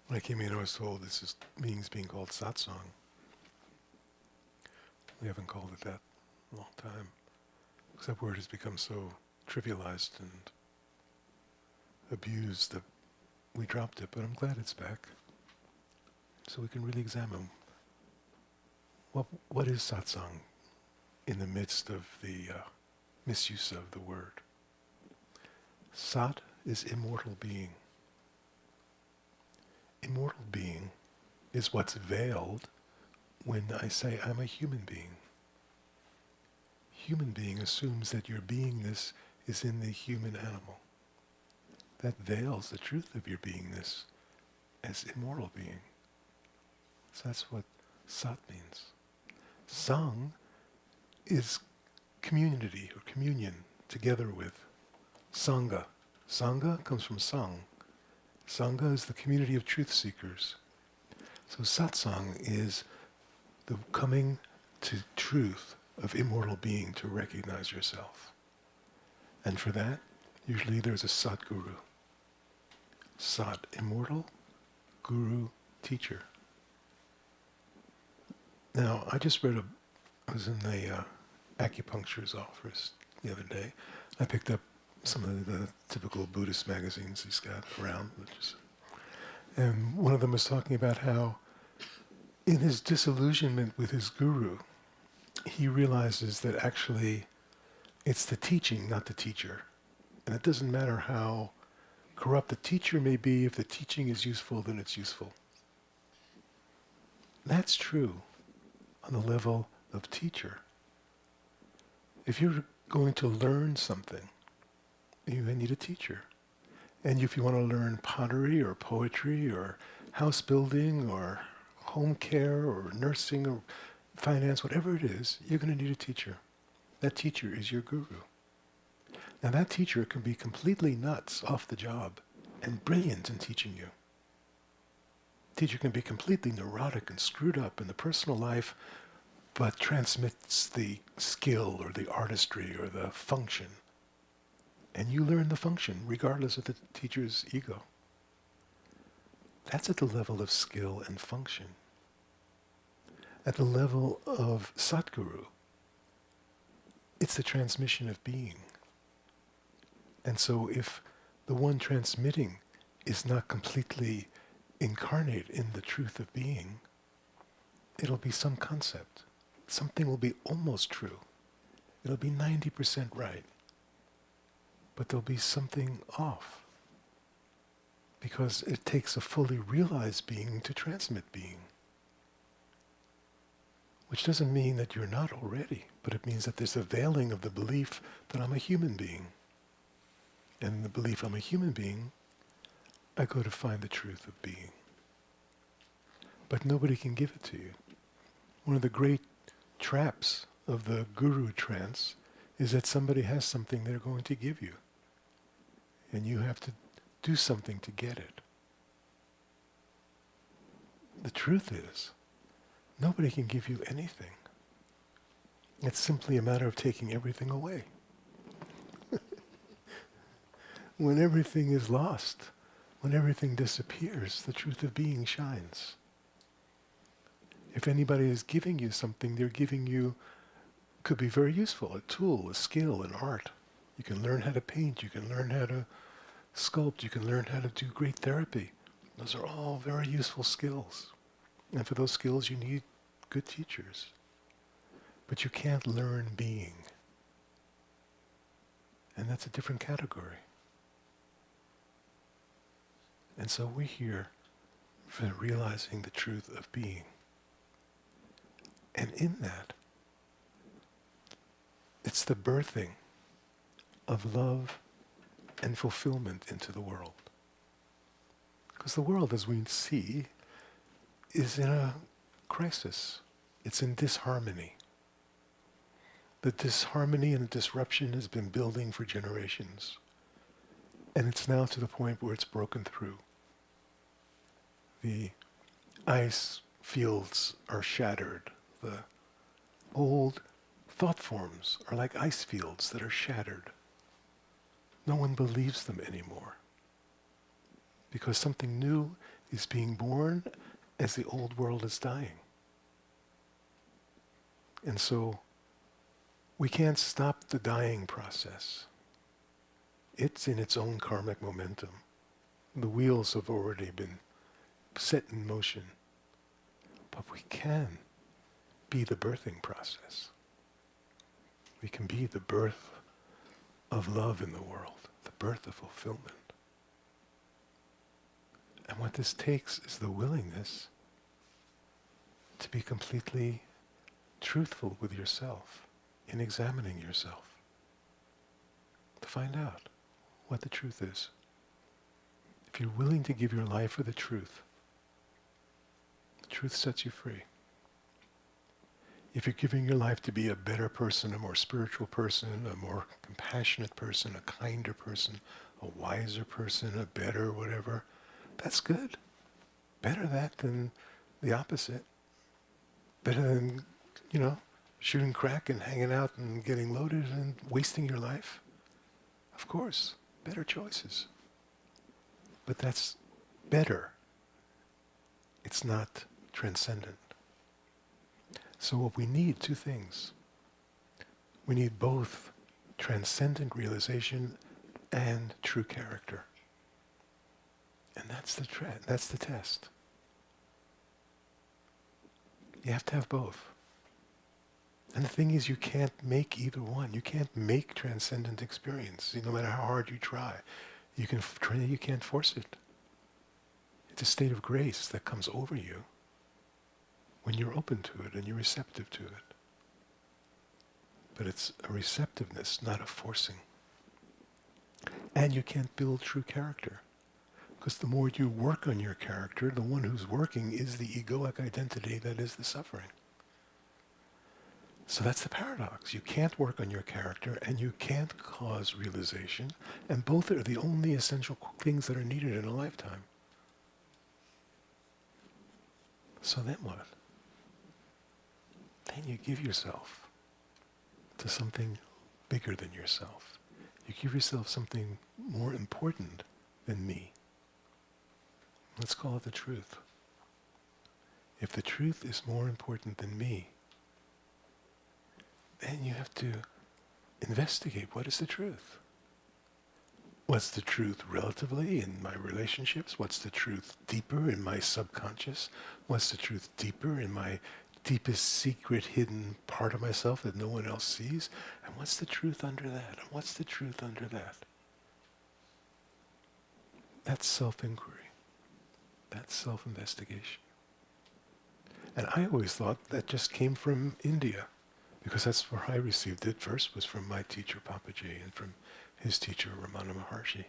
When I came in, I was told this means being called satsang. We haven't called it that in a long time, because that word has become so trivialized and abused that we dropped it, but I'm glad it's back. So we can really examine what is satsang in the midst of the misuse of the word. Sat is immortal being. Immortal being is what's veiled when I say I'm a human being. Human being assumes that your beingness is in the human animal. That veils the truth of your beingness as immortal being. So that's what sat means. Sang is community or communion together with. Sangha. Sangha comes from sang. Sangha is the community of truth seekers. So satsang is the coming to truth of immortal being to recognize yourself. And for that, usually there's a Satguru. Sat, immortal, guru, teacher. Now, I just read I was in the acupuncturer's office the other day. I picked up some of the typical Buddhist magazines he's got around, and one of them was talking about how in his disillusionment with his guru, he realizes that actually it's the teaching, not the teacher. And it doesn't matter how corrupt the teacher may be, if the teaching is useful, then it's useful. That's true on the level of teacher. If you're going to learn something, you need a teacher. And if you want to learn pottery or poetry or house building or home care or nursing or finance, whatever it is, you're going to need a teacher. That teacher is your guru. Now that teacher can be completely nuts off the job and brilliant in teaching you. Teacher can be completely neurotic and screwed up in the personal life, but transmits the skill or the artistry or the function. And you learn the function regardless of the teacher's ego. That's at the level of skill and function. At the level of Satguru, it's the transmission of being. And so if the one transmitting is not completely incarnate in the truth of being, it'll be some concept. Something will be almost true. It'll be 90% right. But there'll be something off. Because it takes a fully realized being to transmit being. Which doesn't mean that you're not already, but it means that there's a veiling of the belief that I'm a human being. And in the belief I'm a human being, I go to find the truth of being. But nobody can give it to you. One of the great traps of the guru trance is that somebody has something they're going to give you. And you have to do something to get it. The truth is, nobody can give you anything. It's simply a matter of taking everything away. When everything is lost, when everything disappears, the truth of being shines. If anybody is giving you something, they're giving you, could be very useful, a tool, a skill, an art. You can learn how to paint, you can learn how to sculpt, you can learn how to do great therapy. Those are all very useful skills. And for those skills you need good teachers. But you can't learn being. And that's a different category. And so we're here for realizing the truth of being. And in that, it's the birthing of love and fulfillment into the world. Because the world, as we see, is in a crisis. It's in disharmony. The disharmony and the disruption has been building for generations. And it's now to the point where it's broken through. The ice fields are shattered. The old thought forms are like ice fields that are shattered. No one believes them anymore. Because something new is being born as the old world is dying. And so we can't stop the dying process. It's in its own karmic momentum. The wheels have already been set in motion. But we can be the birthing process. We can be the birth of love in the world, the birth of fulfillment. And what this takes is the willingness to be completely truthful with yourself in examining yourself, to find out what the truth is. If you're willing to give your life for the truth sets you free. If you're giving your life to be a better person, a more spiritual person, a more compassionate person, a kinder person, a wiser person, a better whatever, that's good. Better that than the opposite. Better than, shooting crack and hanging out and getting loaded and wasting your life. Of course, better choices. But that's better. It's not transcendent. So what we need, two things. We need both transcendent realization and true character. And that's the test. You have to have both. And the thing is, you can't make either one. You can't make transcendent experience, no matter how hard you try. You can't force it. It's a state of grace that comes over you when you're open to it and you're receptive to it. But it's a receptiveness, not a forcing. And you can't build true character. Because the more you work on your character, the one who's working is the egoic identity that is the suffering. So that's the paradox. You can't work on your character and you can't cause realization, and both are the only essential things that are needed in a lifetime. So then what? Then you give yourself to something bigger than yourself. You give yourself something more important than me. Let's call it the truth. If the truth is more important than me, then you have to investigate what is the truth. What's the truth relatively in my relationships? What's the truth deeper in my subconscious? What's the truth deeper in my deepest secret hidden part of myself that no one else sees? And what's the truth under that? And what's the truth under that? That's self-inquiry. That's self-investigation. And I always thought that just came from India, because that's where I received it first, was from my teacher Papaji and from his teacher Ramana Maharshi.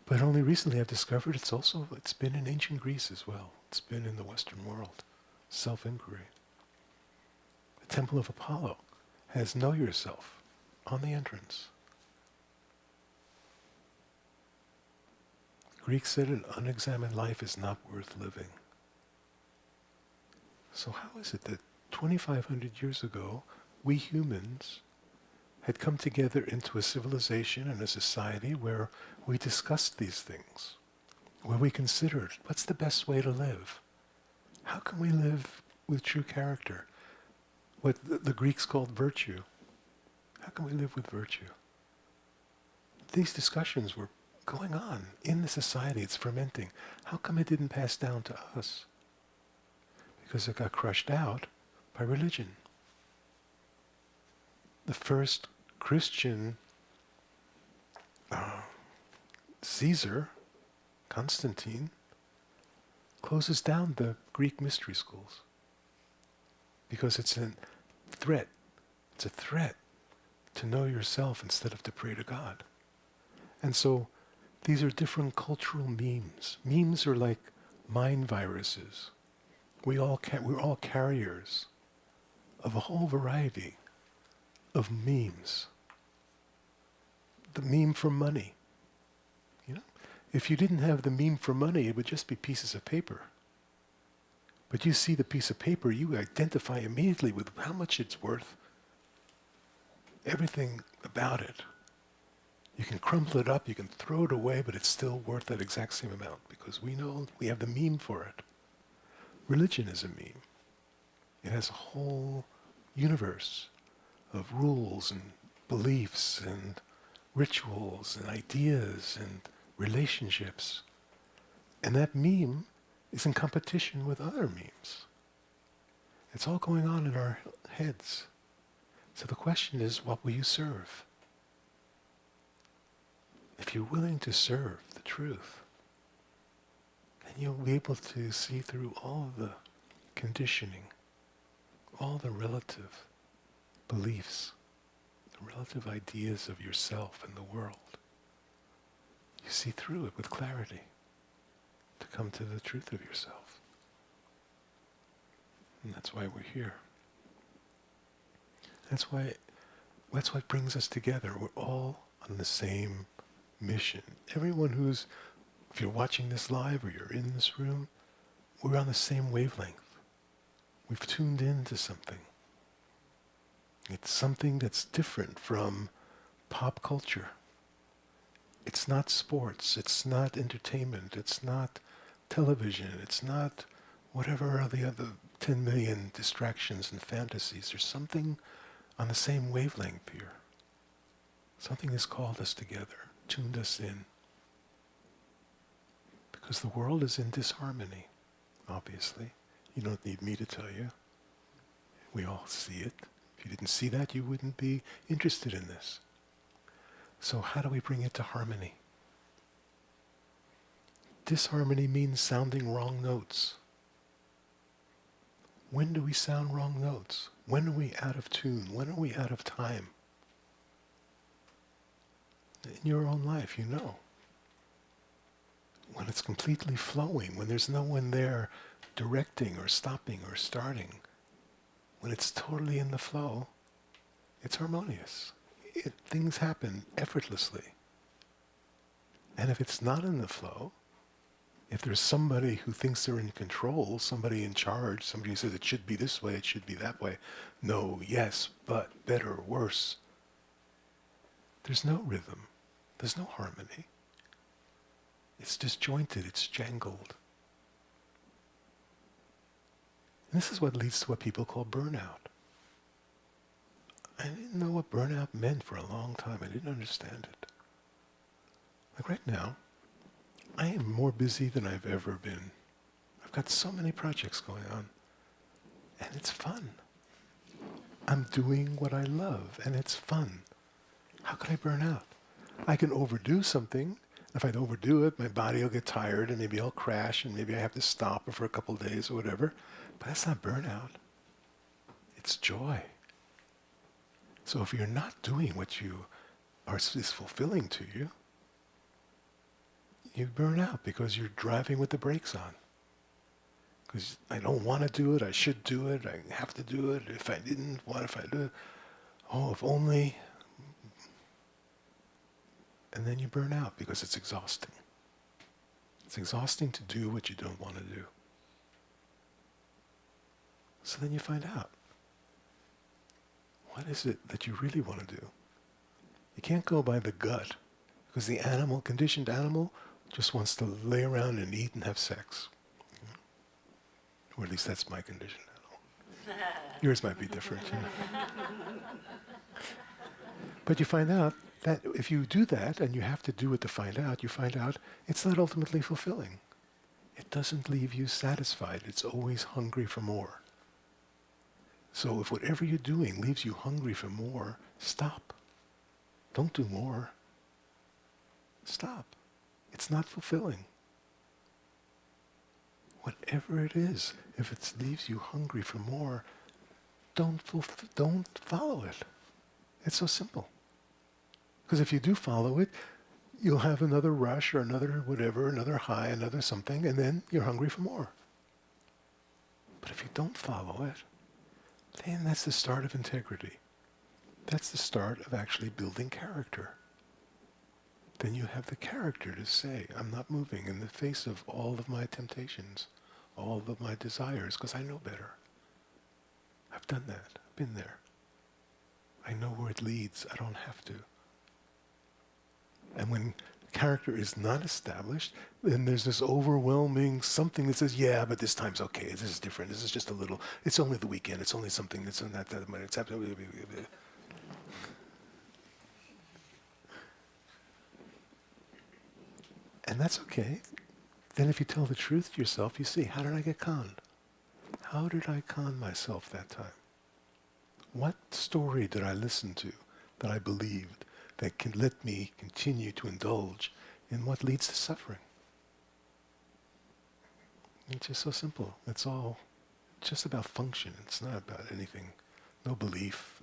But only recently I've discovered it's been in ancient Greece as well. It's been in the Western world. Self-inquiry. The Temple of Apollo has know yourself on the entrance. The Greeks said an unexamined life is not worth living. So how is it that 2,500 years ago, we humans had come together into a civilization and a society where we discussed these things, where we considered what's the best way to live? How can we live with true character? What the Greeks called virtue. How can we live with virtue? These discussions were going on in the society. It's fermenting. How come it didn't pass down to us? Because it got crushed out by religion. The first Christian Caesar, Constantine, closes down the Greek mystery schools because it's a threat. It's a threat to know yourself instead of to pray to God. And so these are different cultural memes. Memes are like mind viruses. We're all carriers of a whole variety of memes. The meme for money. If you didn't have the meme for money, it would just be pieces of paper. But you see the piece of paper, you identify immediately with how much it's worth. Everything about it. You can crumple it up, you can throw it away, but it's still worth that exact same amount because we know we have the meme for it. Religion is a meme. It has a whole universe of rules and beliefs and rituals and ideas and relationships. And that meme is in competition with other memes. It's all going on in our heads. So the question is, what will you serve? If you're willing to serve the truth, then you'll be able to see through all of the conditioning, all the relative beliefs, the relative ideas of yourself and the world. You see through it with clarity to come to the truth of yourself. And that's why we're here. That's what brings us together. We're all on the same mission. Everyone who's, if you're watching this live or you're in this room, we're on the same wavelength. We've tuned into something. It's something that's different from pop culture. It's not sports, it's not entertainment, it's not television, it's not whatever are the other 10 million distractions and fantasies. There's something on the same wavelength here. Something has called us together, tuned us in. Because the world is in disharmony, obviously. You don't need me to tell you. We all see it. If you didn't see that, you wouldn't be interested in this. So how do we bring it to harmony? Disharmony means sounding wrong notes. When do we sound wrong notes? When are we out of tune? When are we out of time? In your own life, you know. When it's completely flowing, when there's no one there directing or stopping or starting, when it's totally in the flow, it's harmonious. Things happen effortlessly. And if it's not in the flow, if there's somebody who thinks they're in control, somebody in charge, somebody who says it should be this way, it should be that way, no, yes, but, better, worse, there's no rhythm, there's no harmony. It's disjointed, it's jangled. And this is what leads to what people call burnout. I didn't know what burnout meant for a long time. I didn't understand it. Like right now, I am more busy than I've ever been. I've got so many projects going on. And it's fun. I'm doing what I love, and it's fun. How could I burn out? I can overdo something. If I overdo it, my body will get tired, and maybe I'll crash, and maybe I have to stop for a couple of days or whatever. But that's not burnout. It's joy. So if you're not doing what is fulfilling to you, you burn out because you're driving with the brakes on. Because I don't want to do it, I should do it, I have to do it. If I didn't, what if I do? Oh, if only. And then you burn out because it's exhausting. It's exhausting to do what you don't want to do. So then you find out, what is it that you really want to do? You can't go by the gut, because the conditioned animal, just wants to lay around and eat and have sex. Or at least that's my conditioned animal. Yours might be different. But you find out that if you do that, and you have to do it to find out, you find out it's not ultimately fulfilling. It doesn't leave you satisfied. It's always hungry for more. So if whatever you're doing leaves you hungry for more, stop. Don't do more. Stop. It's not fulfilling. Whatever it is, if it leaves you hungry for more, don't follow it. It's so simple. Because if you do follow it, you'll have another rush or another whatever, another high, another something, and then you're hungry for more. But if you don't follow it, then that's the start of integrity. That's the start of actually building character. Then you have the character to say, I'm not moving in the face of all of my temptations, all of my desires, because I know better. I've done that. I've been there. I know where it leads. I don't have to. And when character is not established, then there's this overwhelming something that says, yeah, but this time's okay. This is different. This is just a little, it's only the weekend. It's only something that's in that minute. It's absolutely. And that's okay. Then if you tell the truth to yourself, you see, how did I get conned? How did I con myself that time? What story did I listen to that I believed that can let me continue to indulge in what leads to suffering? It's just so simple. It's all just about function. It's not about anything. No belief,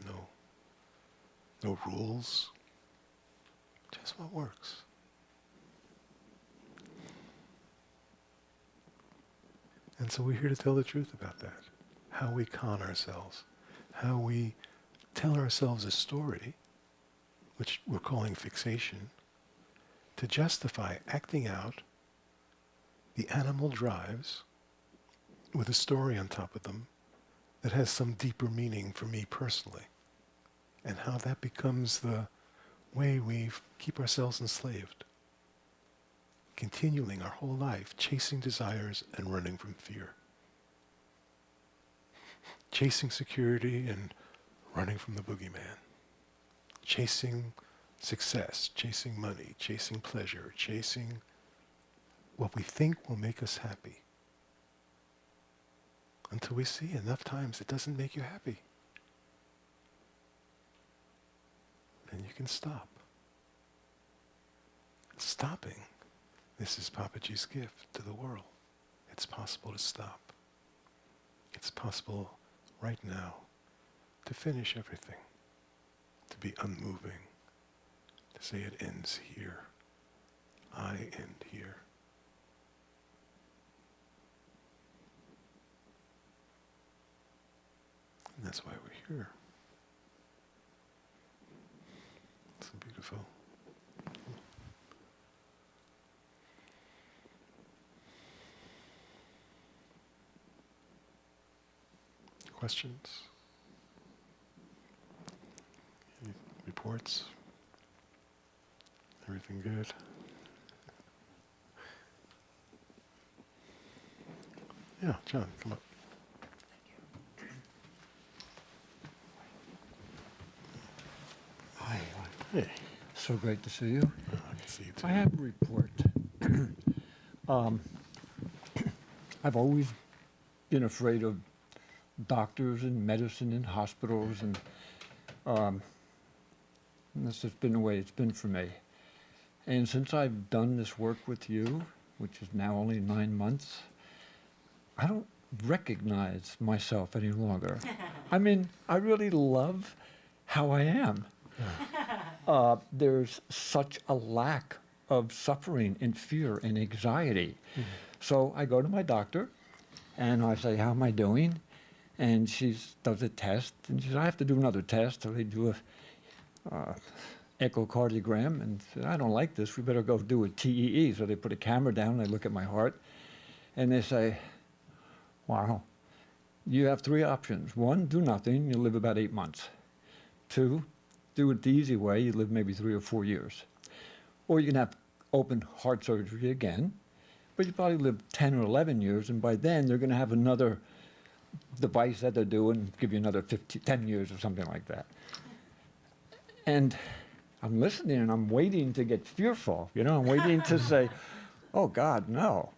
no rules. Just what works. And so we're here to tell the truth about that. How we con ourselves. How we tell ourselves a story, which we're calling fixation, to justify acting out the animal drives with a story on top of them that has some deeper meaning for me personally. And how that becomes the way we keep ourselves enslaved. Continuing our whole life, chasing desires and running from fear. Chasing security and running from the boogeyman. Chasing success, chasing money, chasing pleasure, chasing what we think will make us happy. Until we see enough times it doesn't make you happy. Then you can stop. Stopping. This is Papaji's gift to the world. It's possible to stop. It's possible right now to finish everything, to be unmoving, to say it ends here. I end here. And that's why we're here. So beautiful. Questions? Any reports? Everything good? Yeah, John, come up. Hi. Hey. So great to see you. Oh, I can see you too. I have a report. I've always been afraid of doctors and medicine and hospitals, and this has been the way it's been for me. And since I've done this work with you, which is now only 9 months, I don't recognize myself any longer. I mean, I really love how I am. There's such a lack of suffering and fear and anxiety. Mm-hmm. So I go to my doctor and I say, how am I doing? And she does a test, and she says, I have to do another test. So they do a echocardiogram, and said, I don't like this. We better go do a TEE. So they put a camera down, and they look at my heart, and they say, wow, you have 3 options. 1, do nothing, you live about 8 months. 2, do it the easy way, you live maybe 3 or 4 years. Or you can have open heart surgery again, but you probably live 10 or 11 years, and by then they're going to have another device that they're doing, give you another 10 years or something like that. And I'm listening and I'm waiting to get fearful, you know, I'm waiting to say, oh God, no.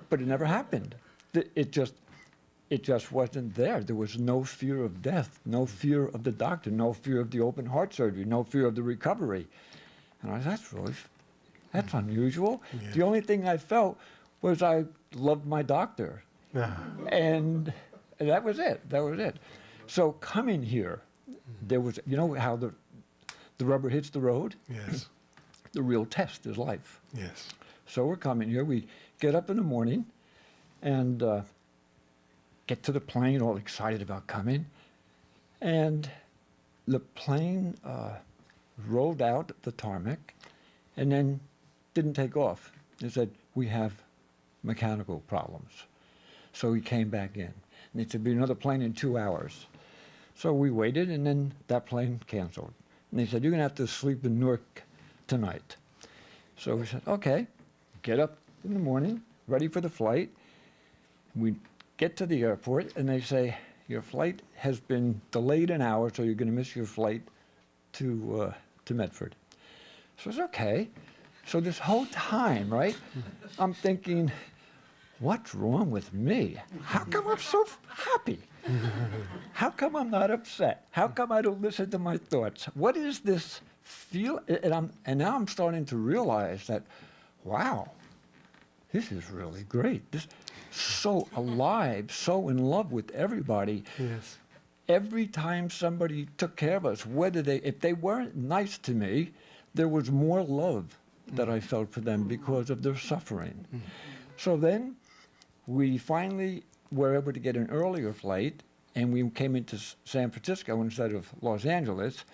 But it never happened. It just wasn't there. There was no fear of death, no fear of the doctor, no fear of the open heart surgery, no fear of the recovery. And I said, that's unusual. Yeah. The only thing I felt was I loved my doctor. And that was it. So coming here, there was, you know how the rubber hits the road? Yes. The real test is life. Yes. So we're coming here. We get up in the morning and get to the plane, all excited about coming. And the plane rolled out the tarmac and then didn't take off. They said, we have mechanical problems. So we came back in. And it should be another plane in 2 hours. So we waited, and then that plane canceled. And they said, you're going to have to sleep in Newark tonight. So we said, okay, get up in the morning, ready for the flight. We get to the airport, and they say, your flight has been delayed an hour, so you're going to miss your flight to Medford. So it's okay. So this whole time, right, I'm thinking, what's wrong with me? How come I'm so happy? How come I'm not upset? How come I don't listen to my thoughts? What is this feel? And now I'm starting to realize that, wow, this is really great. This so alive, so in love with everybody. Yes. Every time somebody took care of us, if they weren't nice to me, there was more love that I felt for them because of their suffering. So then we finally were able to get an earlier flight, and we came into San Francisco instead of Los Angeles.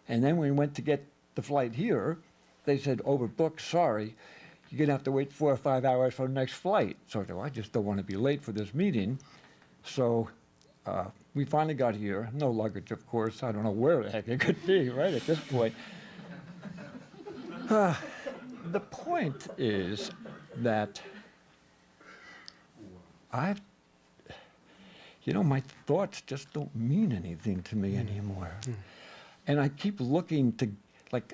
And then we went to get the flight here. They said, overbooked, sorry. You're going to have to wait 4 or 5 hours for the next flight. So I thought, I just don't want to be late for this meeting. So we finally got here. No luggage, of course. I don't know where the heck it could be, right, at this point. The point is that my thoughts just don't mean anything to me anymore. And I keep looking to,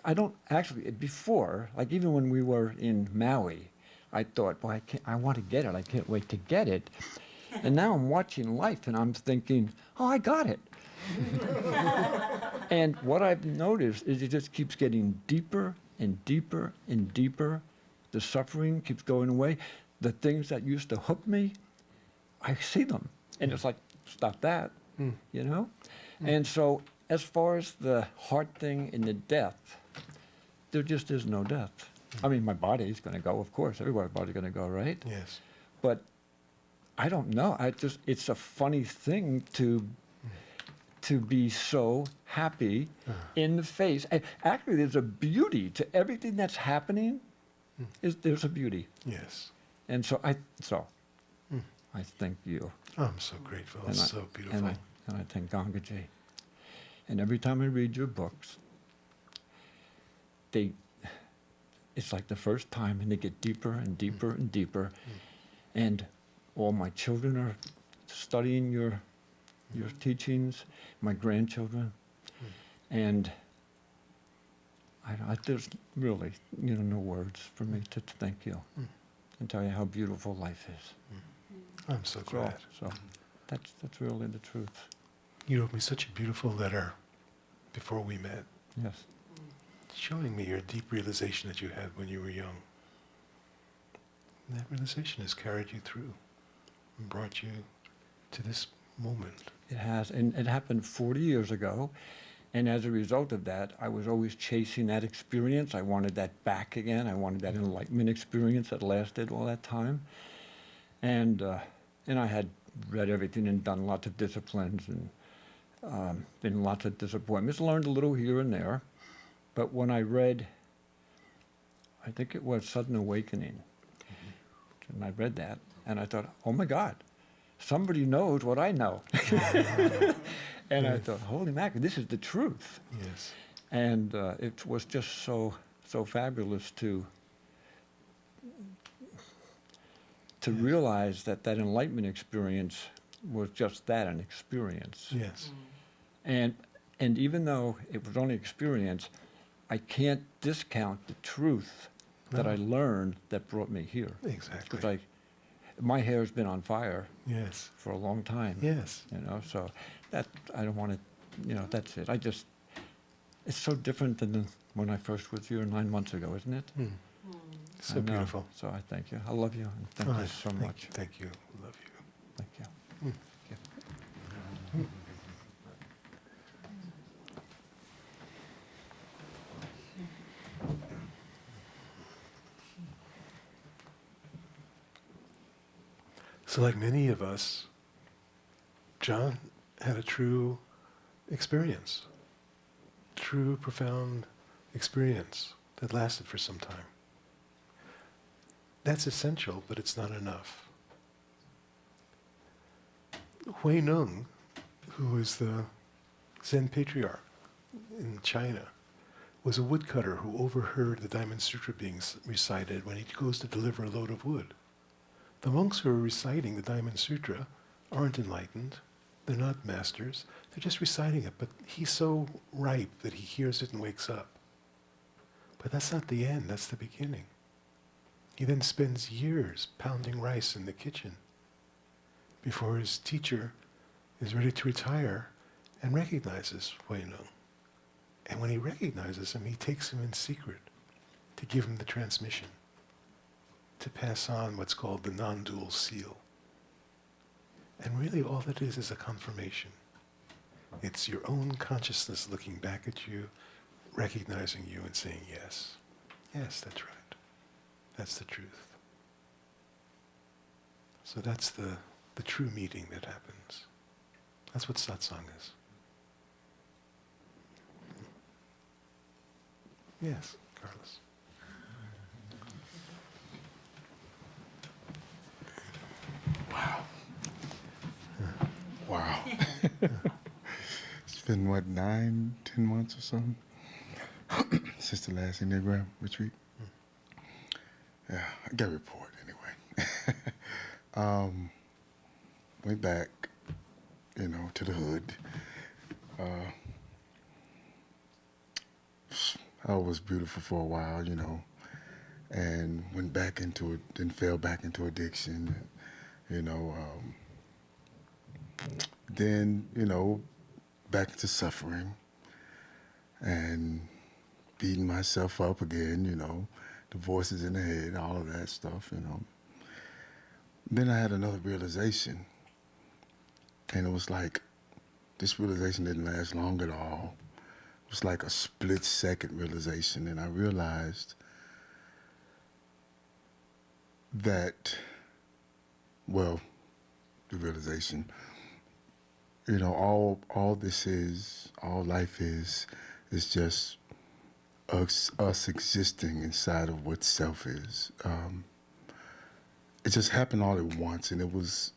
I don't actually, before, even when we were in Maui, I thought, well, I want to get it. I can't wait to get it. And now I'm watching life and I'm thinking, oh, I got it. And what I've noticed is it just keeps getting deeper and deeper and deeper. The suffering keeps going away. The things that used to hook me, I see them. And it's like, stop that, And so as far as the heart thing and the death, there just is no death. I mean, my body's going to go, of course. Everybody's body's going to go, right? Yes. But I don't know. It's a funny thing to be so happy in the face. And actually, there's a beauty to everything that's happening. There's a beauty. Yes. And so I thank you. I'm so grateful. It's so beautiful. And I thank Gangaji. And every time I read your books, it's like the first time, and they get deeper and deeper and deeper. And all my children are studying your teachings, my grandchildren. And there's really, no words for me to thank you and tell you how beautiful life is. I'm so glad. So that's really the truth. You wrote me such a beautiful letter before we met, Yes. showing me your deep realization that you had when you were young. And that realization has carried you through and brought you to this moment. It has, and it happened 40 years ago. And as a result of that, I was always chasing that experience. I wanted that back again. I wanted that enlightenment experience that lasted all that time. And I had read everything and done lots of disciplines and been lots of disappointments, learned a little here and there. But when I read, I think it was Sudden Awakening, and I read that, and I thought, oh my God, somebody knows what I know. And I thought, holy mackerel, this is the truth. Yes. And it was just so fabulous to realize that enlightenment experience was just that, an experience. Yes. And even though it was only experience, I can't discount the truth that I learned that brought me here. Exactly. Because my hair's been on fire Yes. for a long time. Yes. So that I don't want to, that's it. It's so different than when I first was here 9 months ago, isn't it? So beautiful. So I thank you. I love you, and thank you so much. Thank you. Love you. Thank you. So like many of us, John had a true experience, true profound experience that lasted for some time. That's essential, but it's not enough. Hui Neng, who was the Zen patriarch in China, was a woodcutter who overheard the Diamond Sutra being recited when he goes to deliver a load of wood. The monks who are reciting the Diamond Sutra aren't enlightened. They're not masters. They're just reciting it, but he's so ripe that he hears it and wakes up. But that's not the end, that's the beginning. He then spends years pounding rice in the kitchen before his teacher is ready to retire and recognizes Huineng. And when he recognizes him, he takes him in secret to give him the transmission, to pass on what's called the non-dual seal. And really all that is a confirmation. It's your own consciousness looking back at you, recognizing you and saying, yes, yes, that's right. That's the truth. So that's the true meeting that happens. That's what satsang is. Yes, Carlos. Wow. It's been, what, 9, 10 months or something since the last Enneagram retreat? Yeah, I got a report anyway. Went back, to the hood. I was beautiful for a while, and went back into it, then fell back into addiction, then, back into suffering and beating myself up again, the voices in the head, all of that stuff, Then I had another realization, and it was like, this realization didn't last long at all. It was like a split-second realization, and I realized that, well, the realization, all this is, all life is just us existing inside of what self is. It just happened all at once, and it was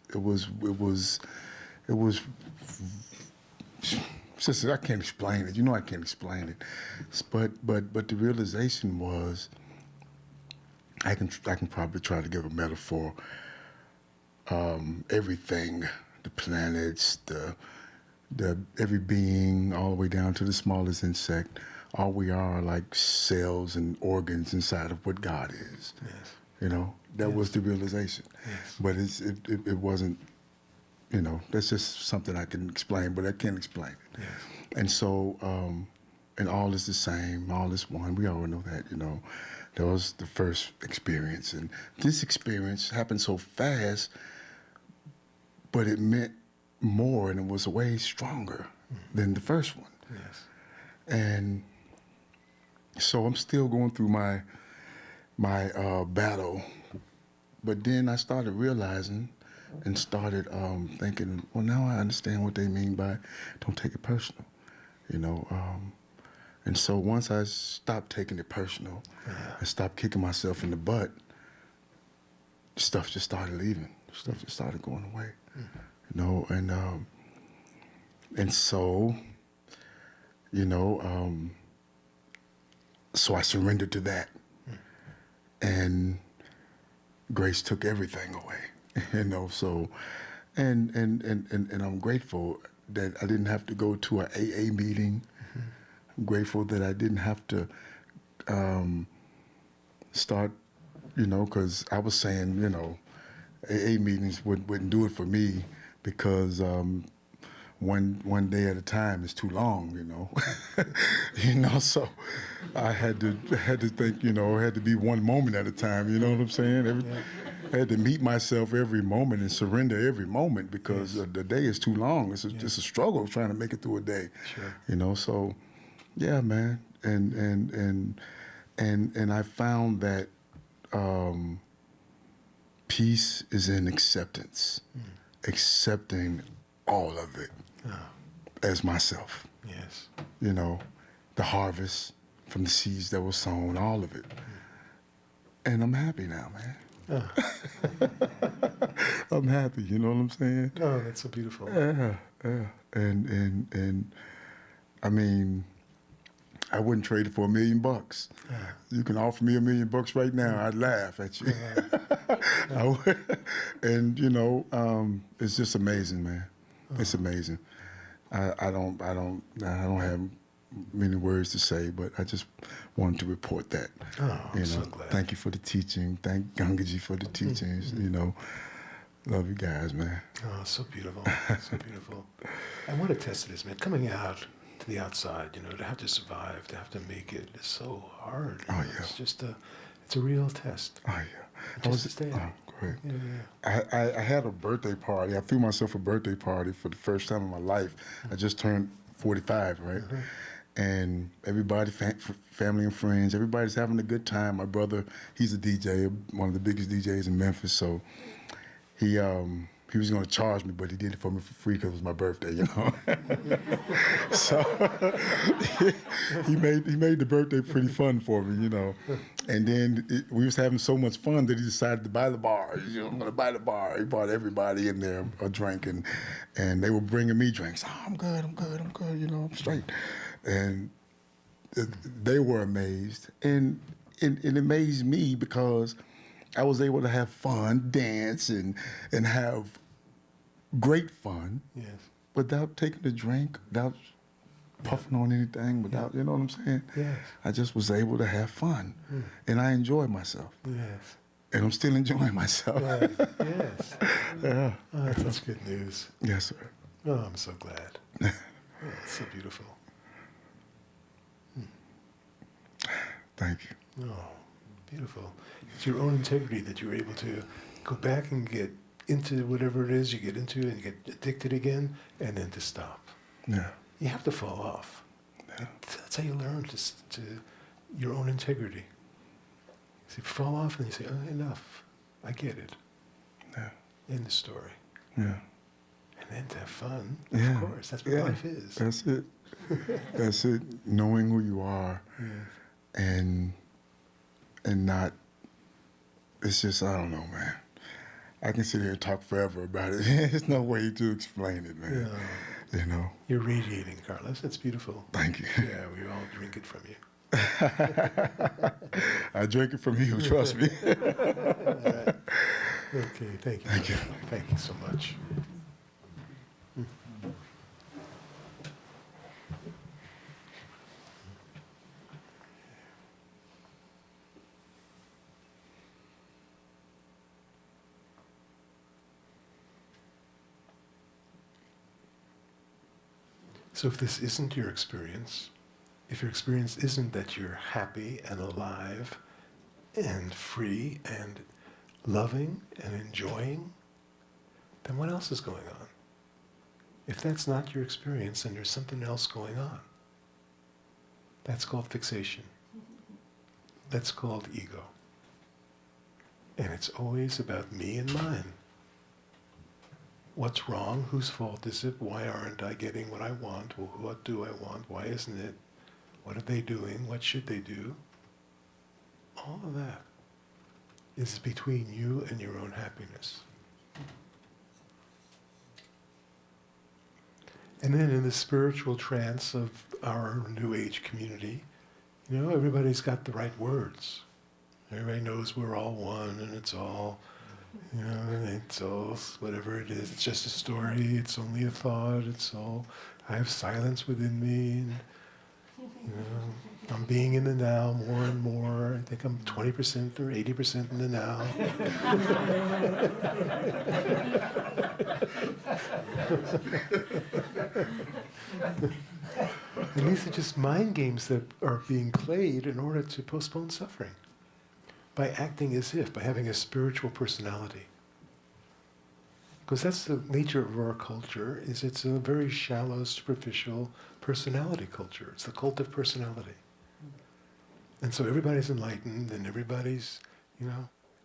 sister, I can't explain it. I can't explain it, but the realization was, I can probably try to give a metaphor. Everything, the planets, the every being, all the way down to the smallest insect, all we are like cells and organs inside of what God is. Yes. That Yes. was the realization. Yes. But it wasn't, that's just something I can explain, but I can't explain it. Yes. And so, and all is the same, all is one. We all know that, That was the first experience. And this experience happened so fast, but it meant more, and it was way stronger than the first one. Yes. And so I'm still going through my battle, but then I started realizing and started thinking, well, now I understand what they mean by don't take it personal, And so once I stopped taking it personal and stopped kicking myself in the butt, stuff just started leaving. Stuff just started going away, and so, so I surrendered to that, and grace took everything away, so, and I'm grateful that I didn't have to go to an AA meeting. I'm grateful that I didn't have to start, because I was saying, AA meetings wouldn't do it for me because one day at a time is too long, So I had to think, it had to be one moment at a time, you know what I'm saying? I had to meet myself every moment and surrender every moment because the day is too long. It's a struggle trying to make it through a day, Sure. So yeah, man, and I found that peace is in acceptance, accepting all of it as myself. Yes. The harvest from the seeds that were sown, all of it. And I'm happy now, man. I'm happy, you know what I'm saying? Oh, that's so beautiful. Yeah. And I mean, I wouldn't trade it for $1 million. You can offer me $1 million right now, I'd laugh at you. I would. And it's just amazing, man. It's amazing. I don't have many words to say, but I just wanted to report that. Oh, I'm so glad. Thank you for the teaching. Thank Gangaji for the teachings. Love you guys, man. Oh, so beautiful. So beautiful. And what a test it is, man. Coming out to the outside, to have to survive, to have to make it is so hard. Oh, yeah. It's just it's a real test. Oh, yeah. Just to stay. Oh, great. Yeah. I had a birthday party. I threw myself a birthday party for the first time in my life. I just turned 45, right? Mm-hmm. And everybody, family and friends, everybody's having a good time. My brother, he's a DJ, one of the biggest DJs in Memphis, so he was going to charge me, but he did it for me for free because it was my birthday, So he made the birthday pretty fun for me, And then we was having so much fun that he decided to buy the bar. I'm going to buy the bar. He bought everybody in there a drink, and they were bringing me drinks. Oh, I'm good, I'm straight. And they were amazed, and it amazed me because I was able to have fun, dance, and have great fun, Yes. without taking a drink, without puffing on anything, without, you know what I'm saying? Yes. I just was able to have fun, and I enjoyed myself, Yes. and I'm still enjoying myself. Yes. Yes. Yeah. Oh, that's such good news. Yes, sir. Oh, I'm so glad. Oh, it's so beautiful. Thank you. Oh, beautiful. It's your own integrity that you're able to go back and get into whatever it is you get into and get addicted again, and then to stop. Yeah. You have to fall off. Yeah. That's how you learn to your own integrity. So you fall off and you say, oh, enough. I get it. Yeah. End the story. Yeah. And then to have fun, Yeah. of course. That's what life is. That's it. That's it. Knowing who you are, Yes. and not. It's just, I don't know, man. I can sit here and talk forever about it. There's no way to explain it, man. Yeah. You're radiating, Carlos. That's beautiful. Thank you. Yeah, we all drink it from you. I drink it from you, trust me. All right. Okay, thank you. Thank you. Thank you so much. So if this isn't your experience, if your experience isn't that you're happy and alive and free and loving and enjoying, then what else is going on? If that's not your experience, then there's something else going on. That's called fixation. That's called ego. And it's always about me and mine. What's wrong? Whose fault is it? Why aren't I getting what I want? Well, what do I want? Why isn't it? What are they doing? What should they do? All of that is between you and your own happiness. And then in the spiritual trance of our New Age community, everybody's got the right words. Everybody knows we're all one and it's all, it's all whatever it is. It's just a story. It's only a thought. It's all, I have silence within me. And, I'm being in the now more and more. I think I'm 20% or 80% in the now. And these are just mind games that are being played in order to postpone suffering by acting as if, by having a spiritual personality. Because that's the nature of our culture, is it's a very shallow, superficial personality culture. It's the cult of personality. And so everybody's enlightened and everybody's,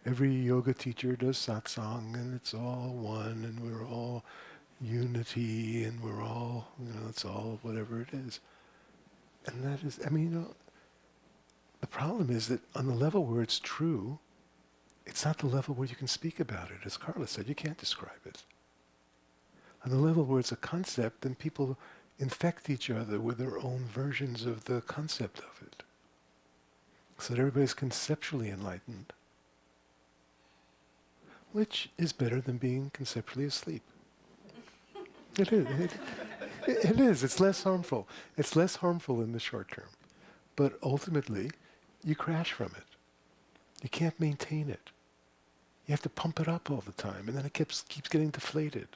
every yoga teacher does satsang and it's all one and we're all unity and we're all, it's all whatever it is. And that is, the problem is that on the level where it's true, it's not the level where you can speak about it. As Carla said, you can't describe it. On the level where it's a concept, then people infect each other with their own versions of the concept of it, so that everybody's conceptually enlightened, which is better than being conceptually asleep. It is. It is. It's less harmful. It's less harmful in the short term. But ultimately, you crash from it. You can't maintain it. You have to pump it up all the time, and then it keeps getting deflated.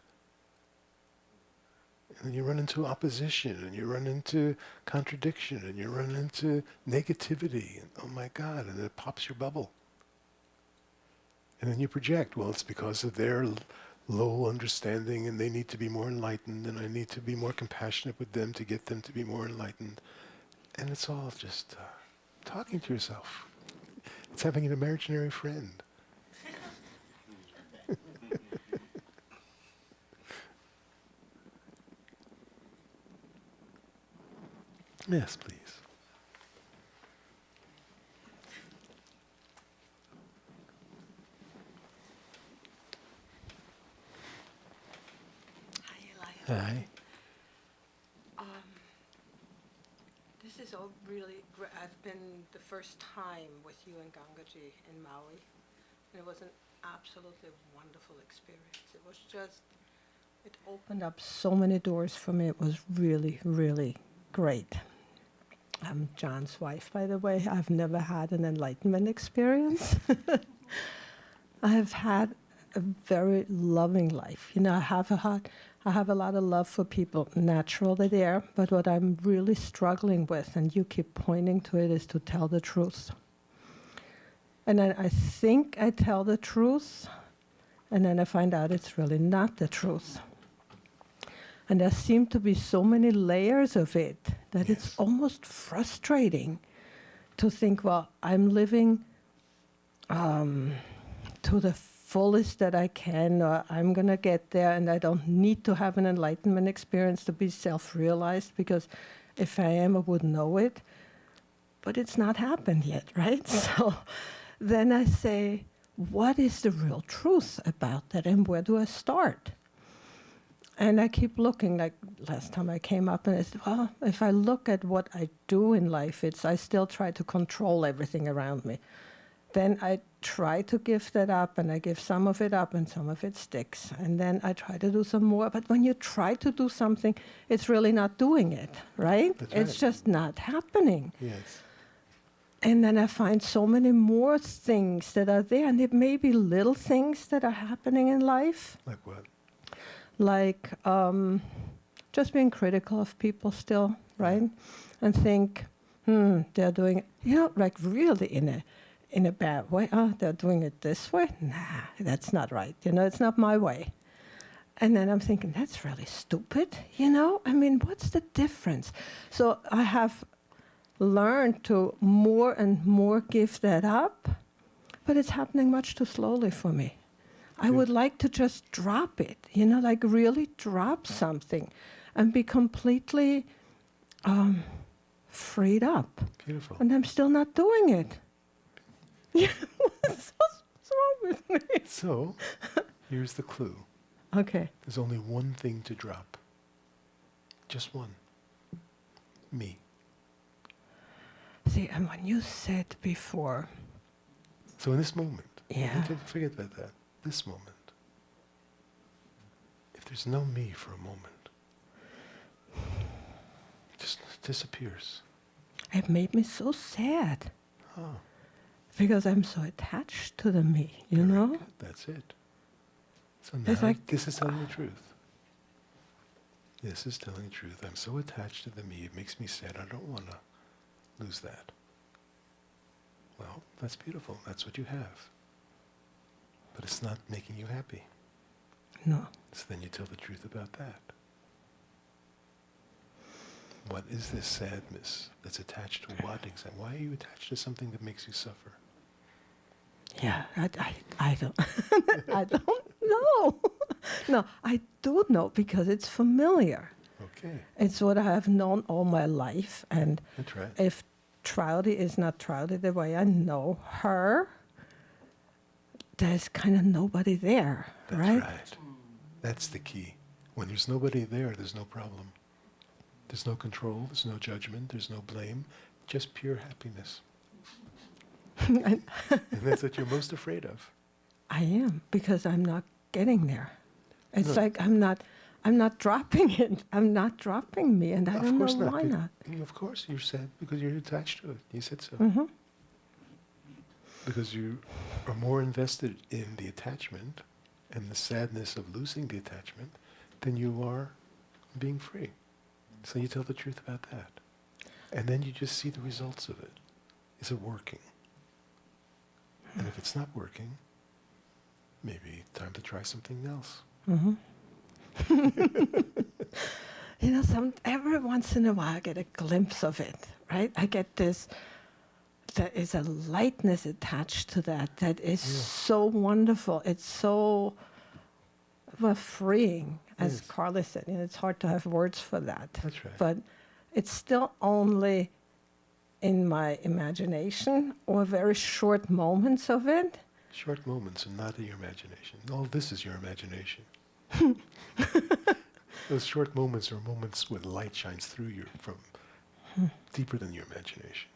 And then you run into opposition, and you run into contradiction, and you run into negativity, and oh my God, and it pops your bubble. And then you project, well, it's because of their low understanding, and they need to be more enlightened, and I need to be more compassionate with them to get them to be more enlightened. And it's all just talking to yourself. It's having an imaginary friend. Yes, please. Hi, Elijah. Hi. This is all really great. I've been the first time with you and Gangaji in Maui, and it was an absolutely wonderful experience. It was just, it opened up so many doors for me. It was really, really great. I'm John's wife, by the way. I've never had an enlightenment experience. I've had a very loving life. You know, I have a lot of love for people naturally there, but what I'm really struggling with, and you keep pointing to it, is to tell the truth. And then I think I tell the truth, and then I find out it's really not the truth. And there seem to be so many layers of it that Yes. it's almost frustrating to think, well, I'm living to the fullest that I can, or I'm going to get there, and I don't need to have an enlightenment experience to be self-realized, because if I am, I would know it. But it's not happened yet, right? So then I say, what is the real truth about that, and where do I start? And I keep looking, like last time I came up, and I said, well, if I look at what I do in life, I still try to control everything around me. Then I try to give that up, and I give some of it up, and some of it sticks. And then I try to do some more. But when you try to do something, it's really not doing it, right? That's It's right. just not happening. Yes. And then I find so many more things that are there, and it may be little things that are happening in life, Like what? like just being critical of people still, right? And think, they're doing it, you know, like really in a bad way. Oh, they're doing it this way? Nah, that's not right. You know, it's not my way. And then I'm thinking, that's really stupid, you know? I mean, what's the difference? So I have learned to more and more give that up, but it's happening much too slowly for me. I would like to just drop it, you know, like really drop something and be completely freed up. Beautiful. And I'm still not doing it. Yeah, what's wrong with me? So, here's the clue. Okay. There's only one thing to drop. Just one. Me. See, and when you said before, So in this moment, Yeah. don't forget about that. This moment. If there's no me for a moment, it just disappears. it made me so sad Oh, because I'm so attached to the me, you very know? good. That's it. So now It's like- this is telling the truth. This is telling the truth. I'm so attached to the me, it makes me sad. I don't want to lose that. Well, that's beautiful. That's what you have. But it's not making you happy. No. So then you tell the truth about that. What is this sadness that's attached to what exactly? Why are you attached to something that makes you suffer? Yeah, I don't, I don't know. No, I do know because it's familiar. Okay, It's what I have known all my life. And that's right. if Trouty is not Trouty the way I know her, there's kind of nobody there, That's right? right. That's the key. When there's nobody there, there's no problem. There's no control, there's no judgment, there's no blame, just pure happiness. And that's what you're most afraid of. I am, because I'm not getting there. It's No. like I'm not dropping it. I'm not dropping me, and I don't know why not. Of course, you're sad because you're attached to it. You said so. Mm-hmm. Because you are more invested in the attachment and the sadness of losing the attachment than you are being free. So you tell the truth about that. And then you just see the results of it. Is it working? And if it's not working, maybe time to try something else. Mm-hmm. Every once in a while I get a glimpse of it, right? I get this, there is a lightness attached to that is so wonderful. It's so freeing, as Carla said. It's hard to have words for that. That's right. But it's still only in my imagination or very short moments of it. Short moments and not in your imagination. All this is your imagination. Those short moments are moments when light shines through you from deeper than your imagination.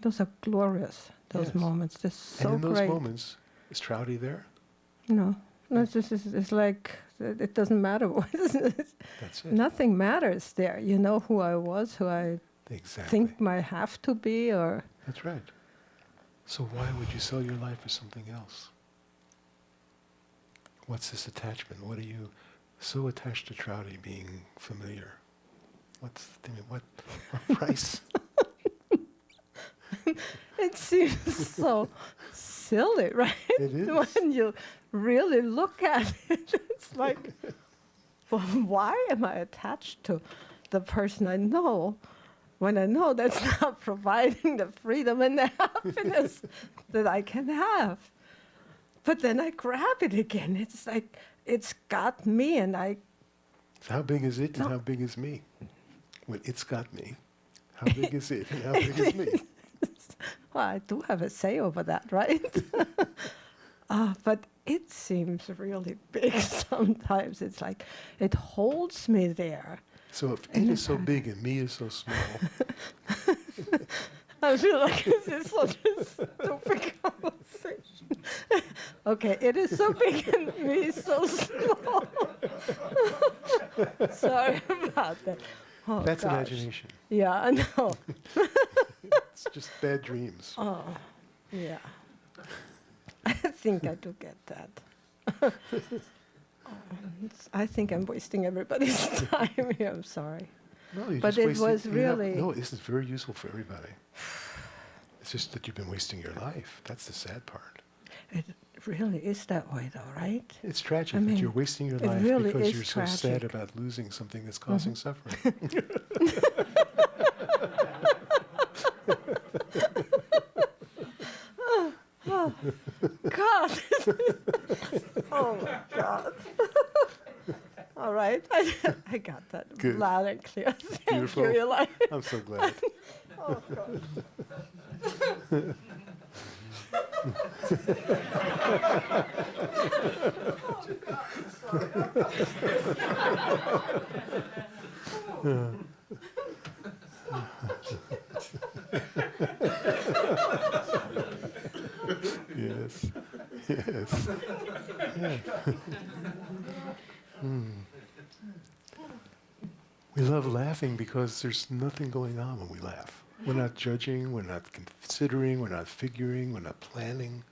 Those are glorious, those moments. They're so and in those great. moments, is Trouty there? No, it's like, it doesn't matter. That's it. Nothing matters there. You know who I was, who I Exactly. think might have to be, or... That's right. So why would you sell your life for something else? What's this attachment? What are you so attached to Trouty being familiar? What's the thing? What price? It seems so silly, right? It is. When you really look at it, it's like, well, why am I attached to the person I know when I know that's not providing the freedom and the happiness that I can have? But then I grab it again. It's like, it's got me, and I... So how big is it and No. how big is me? When it's got me, how big is it and how big is me? Well, I do have a say over that, right? But it seems really big sometimes. It's like, it holds me there. So if it is so big and me is so small, I feel like this is such a stupid conversation. Okay, it is so big and me so small. Sorry about that. Oh, that's gosh. imagination. Yeah, I know. It's just bad dreams. Oh, yeah. I think I do get that. I think I'm wasting everybody's time here. I'm sorry. No, you But just it wasted- was you have- really- no, this is very useful for everybody. It's just that you've been wasting your life. That's the sad part. It really is that way, though, right? It's tragic I that mean, you're wasting your it life really because is you're so sad tragic. about losing something that's causing suffering. God. Oh, my God. All right. I got that Good. loud and clear. Thank Beautiful. you, Eli. I'm so glad. Oh, God. Yes. Yes. Yeah. We love laughing because there's nothing going on when we laugh. We're not judging, we're not considering, we're not figuring, we're not planning.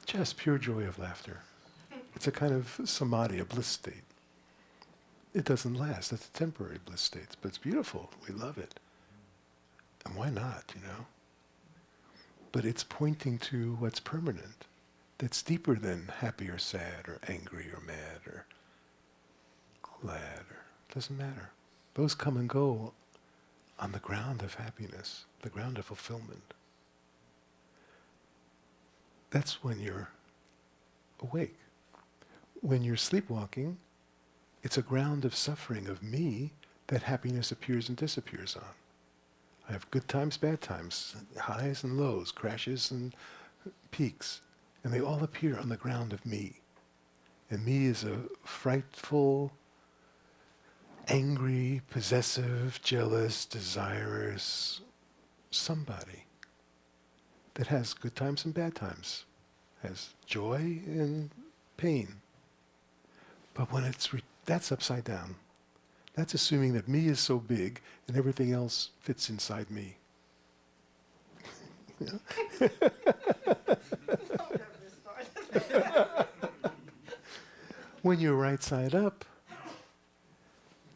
Just pure joy of laughter. It's a kind of samadhi, a bliss state. It doesn't last. It's a temporary bliss state, but it's beautiful. We love it. And why not, you know? But it's pointing to what's permanent, that's deeper than happy or sad or angry or mad or glad. It doesn't matter. Those come and go on the ground of happiness, the ground of fulfillment. That's when you're awake. When you're sleepwalking, it's a ground of suffering of me that happiness appears and disappears on. I have good times, bad times, highs and lows, crashes and peaks, and they all appear on the ground of me. And me is a frightful, angry, possessive, jealous, desirous somebody that has good times and bad times, has joy and pain. But when that's upside down. That's assuming that me is so big and everything else fits inside me. You know? When you're right side up,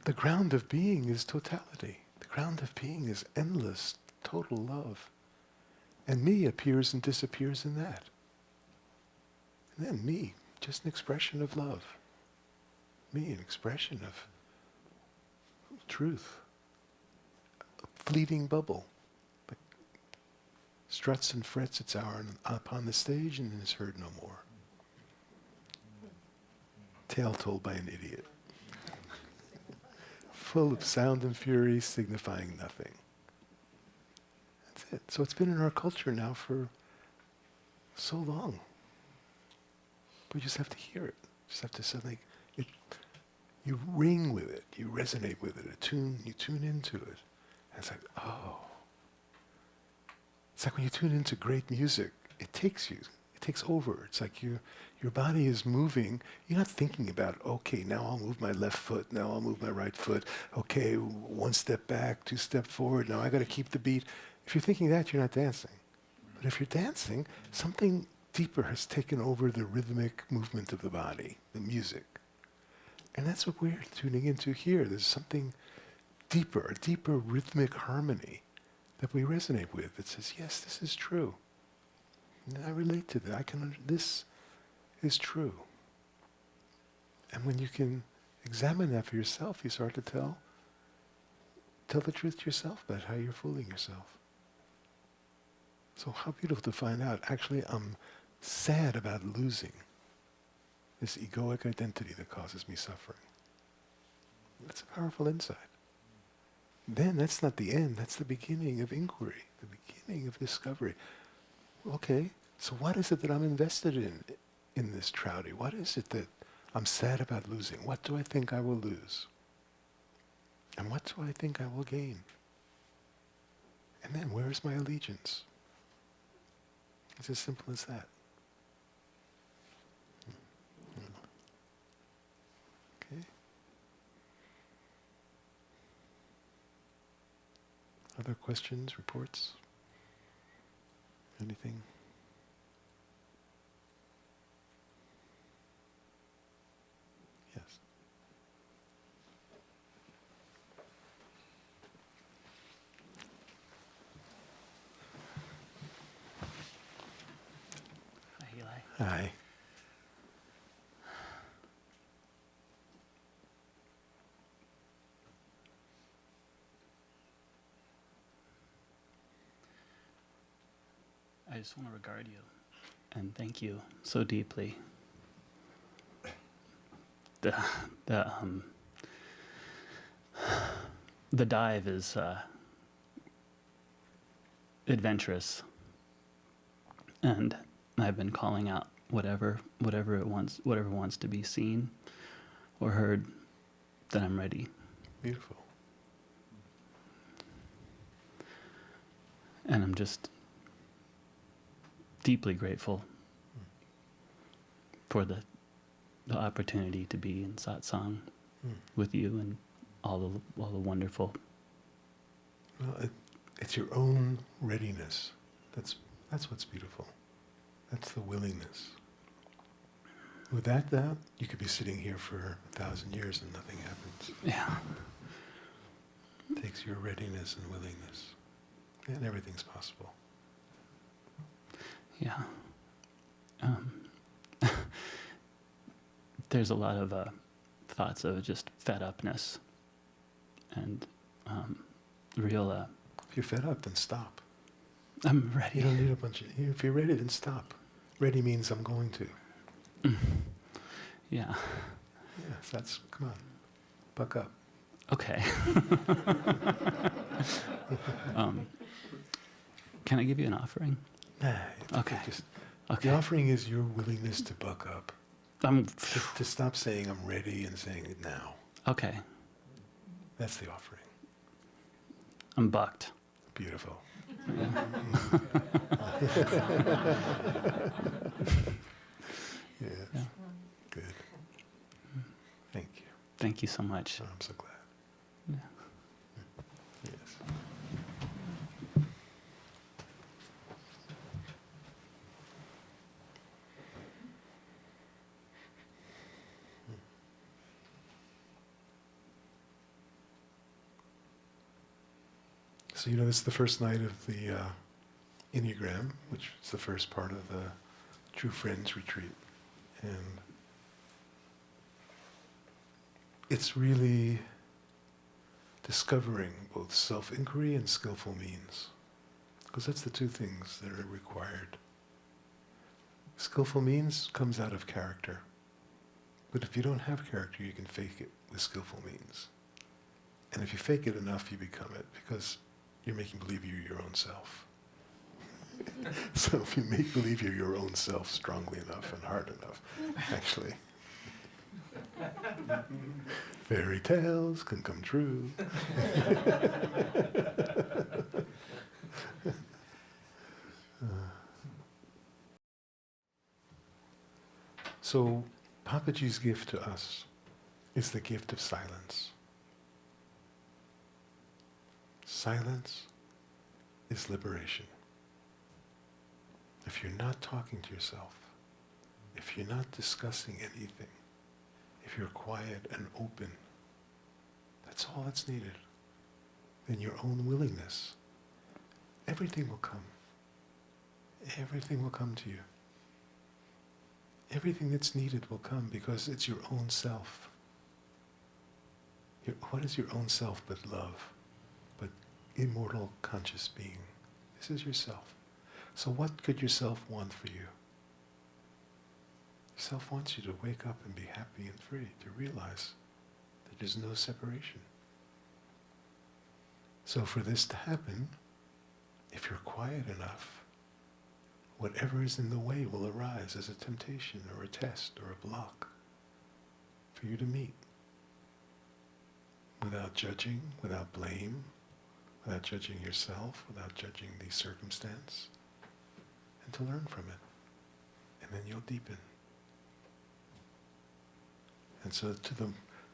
the ground of being is totality. The ground of being is endless, total love. And me appears and disappears in that. And then me, just an expression of love. Me, an expression of truth. A fleeting bubble that struts and frets its hour upon the stage and is heard no more. Tale told by an idiot. Full of sound and fury, signifying nothing. That's it. So it's been in our culture now for so long. We just have to hear it. Just have to suddenly, you ring with it, you resonate with it, you tune into it. And it's like, oh. It's like when you tune into great music, it takes over. It's like your body is moving. You're not thinking about, okay, now I'll move my left foot, now I'll move my right foot. Okay, 1 step back, 2 step forward, now I got to keep the beat. If you're thinking that, you're not dancing. But if you're dancing, something deeper has taken over the rhythmic movement of the body, the music. And that's what we're tuning into here. There's something deeper, a deeper rhythmic harmony that we resonate with that says, yes, this is true. And I relate to that. This is true. And when you can examine that for yourself, you start to tell the truth to yourself about how you're fooling yourself. So how beautiful to find out, actually, I'm sad about losing this egoic identity that causes me suffering. That's a powerful insight. Then that's not the end, that's the beginning of inquiry, the beginning of discovery. Okay, so what is it that I'm invested in this trouty? What is it that I'm sad about losing? What do I think I will lose? And what do I think I will gain? And then where's my allegiance? It's as simple as that. Okay. Other questions, reports? Anything? Yes. Hi, Eli. Hi. I just want to regard you and thank you so deeply. The dive is adventurous, and I've been calling out whatever wants to be seen or heard, that I'm ready. Beautiful. And I'm just deeply grateful for the opportunity to be in satsang with you and all the wonderful. Well, it's your own readiness. That's what's beautiful. That's the willingness. With that, you could be sitting here for 1,000 years and nothing happens. Yeah. It takes your readiness and willingness, and everything's possible. Yeah. There's a lot of thoughts of just fed upness and real. If you're fed up, then stop. I'm ready. You don't need a bunch of. If you're ready, then stop. Ready means I'm going to. Yeah. Yes, that's. Come on, buck up. Okay. Can I give you an offering? Nah. Okay. The offering is your willingness to buck up. I'm To stop saying I'm ready and saying it now. okay. That's the offering. I'm bucked. Beautiful. Yes. Yeah. Good. Thank you. Thank you so much. Oh, I'm so glad. Yeah. Yes. So, this is the first night of the Enneagram, which is the first part of the True Friends retreat. And it's really discovering both self-inquiry and skillful means. Because that's the two things that are required. Skillful means comes out of character. But if you don't have character, you can fake it with skillful means. And if you fake it enough, you become it, because you're making believe you're your own self. So if you make believe you're your own self strongly enough and hard enough, actually, fairy tales can come true. So Papaji's gift to us is the gift of silence. Silence is liberation. If you're not talking to yourself, if you're not discussing anything, if you're quiet and open, that's all that's needed. Then your own willingness, everything will come. Everything will come to you. Everything that's needed will come because it's your own self. What is your own self but love, but immortal conscious being? This is yourself. So what could yourself want for you? Yourself wants you to wake up and be happy and free, to realize that there's no separation. So for this to happen, if you're quiet enough, whatever is in the way will arise as a temptation or a test or a block for you to meet. Without judging, without blame, without judging yourself, without judging the circumstance, and to learn from it. And then you'll deepen. And so to the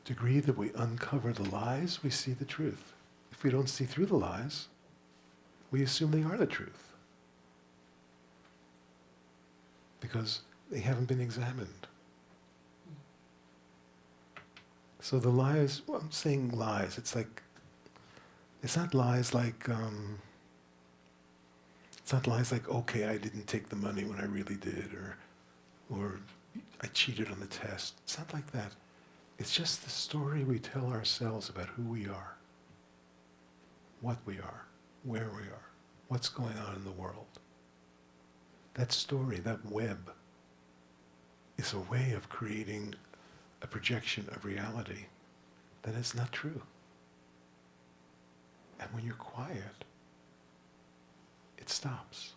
degree that we uncover the lies, we see the truth. If we don't see through the lies, we assume they are the truth. Because they haven't been examined. So the lies, well, I'm saying lies, it's not lies like, okay, I didn't take the money when I really did, or I cheated on the test. It's not like that. It's just the story we tell ourselves about who we are, what we are, where we are, what's going on in the world. That story, that web, is a way of creating a projection of reality that is not true. And when you're quiet, it stops.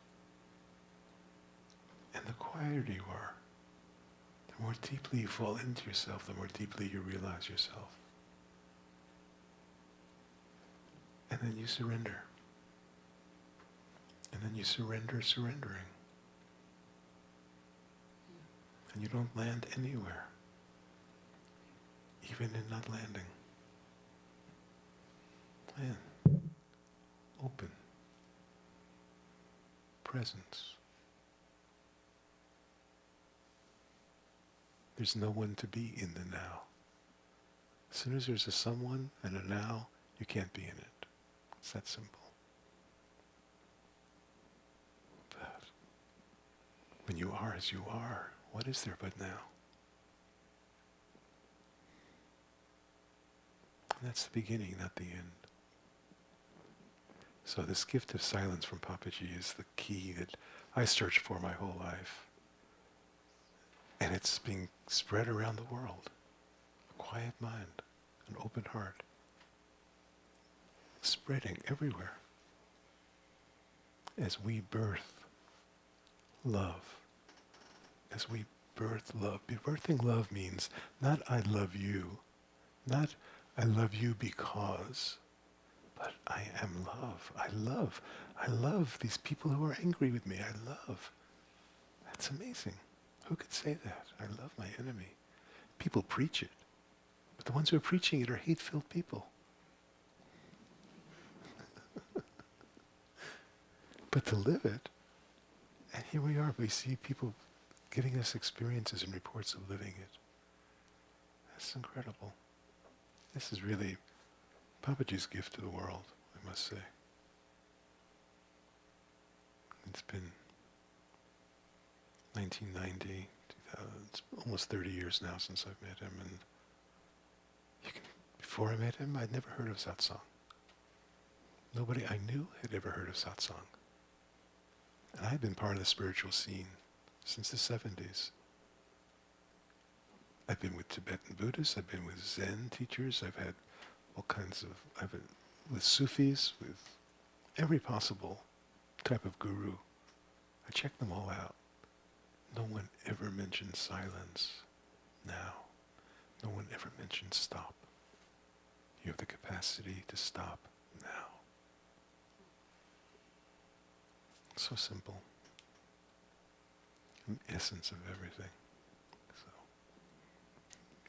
And the quieter you are, the more deeply you fall into yourself, the more deeply you realize yourself. And then you surrender. And then you surrender surrendering. And you don't land anywhere, even in not landing. Land. Open. Presence. There's no one to be in the now. As soon as there's a someone and a now, you can't be in it. It's that simple. But when you are as you are, what is there but now? And that's the beginning, not the end. So this gift of silence from Papaji is the key that I searched for my whole life. And it's being spread around the world. A quiet mind, an open heart. Spreading everywhere. As we birth love. As we birth love. Birthing love means not I love you, not I love you because, but I am love. I love these people who are angry with me. I love. That's amazing. Who could say that? I love my enemy. People preach it, but the ones who are preaching it are hate-filled people. But to live it, and here we are, we see people giving us experiences and reports of living it. That's incredible. This is really Papaji's gift to the world, I must say. It's been 1990, 2000, it's almost 30 years now since I've met him, and before I met him, I'd never heard of satsang. Nobody I knew had ever heard of satsang. And I'd been part of the spiritual scene since the 70s. I've been with Tibetan Buddhists, I've been with Zen teachers, I've had I've been with Sufis, with every possible type of guru. I checked them all out. No one ever mentioned silence now. No one ever mentioned stop. You have the capacity to stop now. So simple. An essence of everything. So,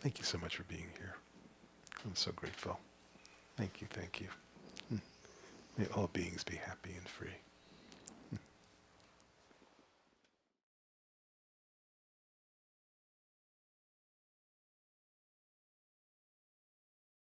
thank you so much for being here. I'm so grateful. Thank you, thank you. May all beings be happy and free.